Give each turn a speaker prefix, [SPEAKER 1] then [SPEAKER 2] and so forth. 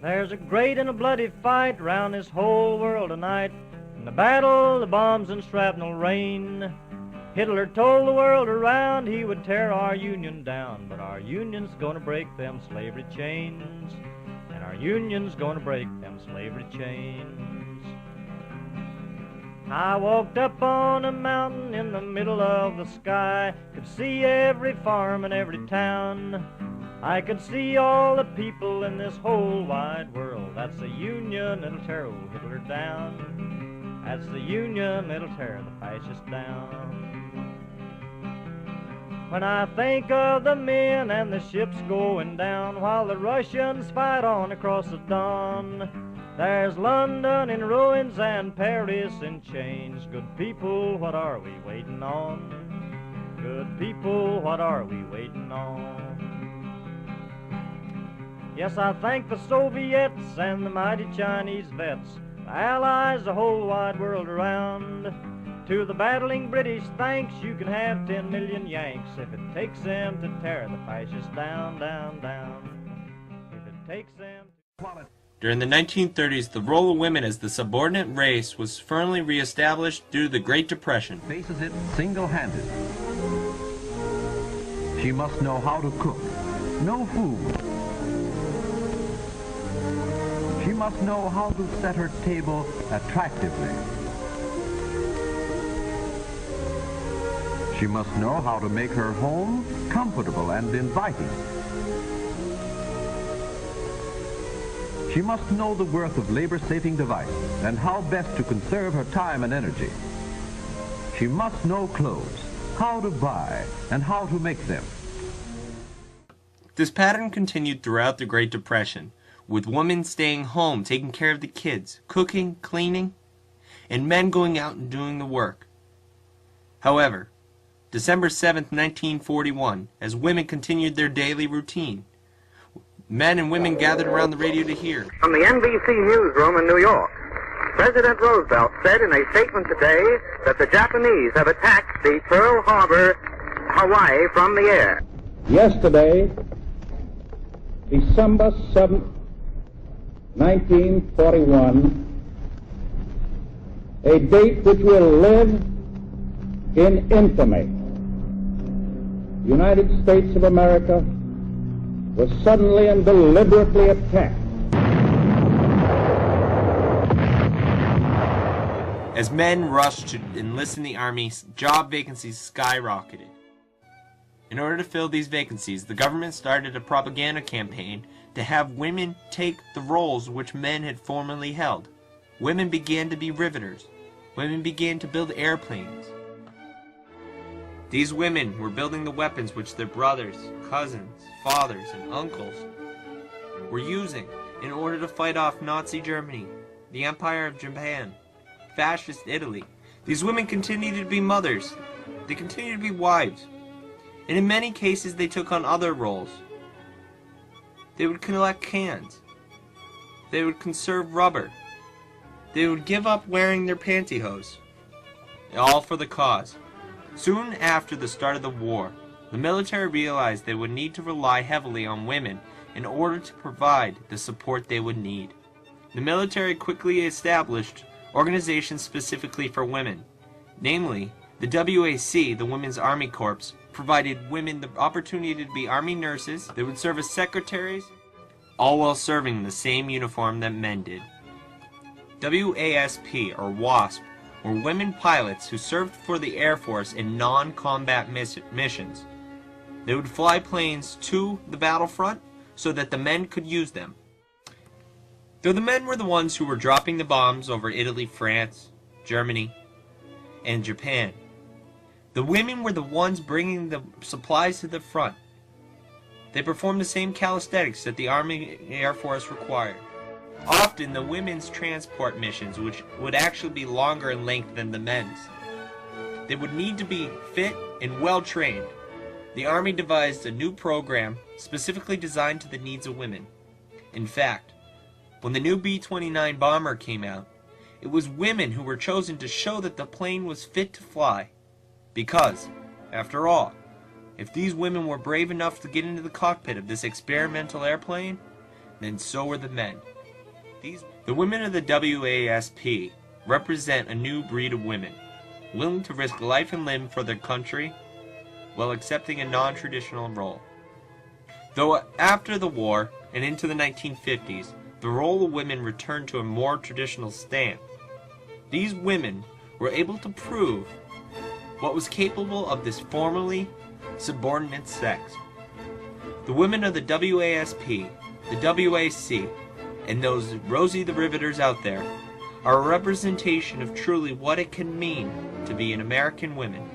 [SPEAKER 1] There's a great and a bloody fight round this whole world tonight. In the battle, the bombs and shrapnel rain. Hitler told the world around he would tear our Union down, but our Union's gonna break them slavery chains, and our Union's gonna break them slavery chains. I walked up on a mountain in the middle of the sky, could see every farm and every town. I could see all the people in this whole wide world. That's the Union that'll tear old Hitler down. That's the Union that'll tear the fascists down. When I think of the men and the ships going down while the Russians fight on across the Don, there's London in ruins and Paris in chains. Good people, what are we waiting on? Good people, what are we waiting on? Yes, I thank the Soviets and the mighty Chinese vets, the Allies, the whole wide world around. To the battling British, thanks, you can have 10 million Yanks if it takes them to tear the fascists down, down, down. If it takes them to...
[SPEAKER 2] During the 1930s, the role of women as the subordinate race was firmly re-established due to the Great Depression.
[SPEAKER 3] Faces it single-handed. She must know how to cook, know food. She must know how to set her table attractively. She must know how to make her home comfortable and inviting. She must know the worth of labor-saving devices and how best to conserve her time and energy. She must know clothes, how to buy, and how to make them.
[SPEAKER 2] This pattern continued throughout the Great Depression, with women staying home, taking care of the kids, cooking, cleaning, and men going out and doing the work. However, December 7, 1941, as women continued their daily routine, men and women gathered around the radio to hear.
[SPEAKER 4] From the NBC newsroom in New York, President Roosevelt said in a statement today that the Japanese have attacked the Pearl Harbor, Hawaii, from the air.
[SPEAKER 5] Yesterday, December 7th, 1941, a date which will live in infamy. The United States of America was suddenly and deliberately attacked.
[SPEAKER 2] As men rushed to enlist in the Army, job vacancies skyrocketed. In order to fill these vacancies, the government started a propaganda campaign to have women take the roles which men had formerly held. Women began to be riveters. Women began to build airplanes. These women were building the weapons which their brothers, cousins, fathers, and uncles were using in order to fight off Nazi Germany, the Empire of Japan, fascist Italy. These women continued to be mothers. They continued to be wives. And in many cases they took on other roles. They would collect cans. They would conserve rubber. They would give up wearing their pantyhose. All for the cause. Soon after the start of the war, the military realized they would need to rely heavily on women in order to provide the support they would need. The military quickly established organizations specifically for women. Namely, the WAC, the Women's Army Corps, provided women the opportunity to be Army nurses. They would serve as secretaries, all while serving the same uniform that men did. WASP, or WASP, were women pilots who served for the Air Force in non-combat missions. They would fly planes to the battlefront so that the men could use them. Though the men were the ones who were dropping the bombs over Italy, France, Germany, and Japan, the women were the ones bringing the supplies to the front. They performed the same calisthenics that the Army Air Force required. Often the women's transport missions, which would actually be longer in length than the men's. They would need to be fit and well trained. The Army devised a new program specifically designed to the needs of women. In fact, when the new B-29 bomber came out, it was women who were chosen to show that the plane was fit to fly. Because, after all, if these women were brave enough to get into the cockpit of this experimental airplane, and so were the men. The women of the WASP represent a new breed of women, willing to risk life and limb for their country while accepting a non-traditional role. Though after the war and into the 1950s, the role of women returned to a more traditional stance, these women were able to prove what was capable of this formerly subordinate sex. The women of the WASP, the WAC, and those Rosie the Riveters out there are a representation of truly what it can mean to be an American woman.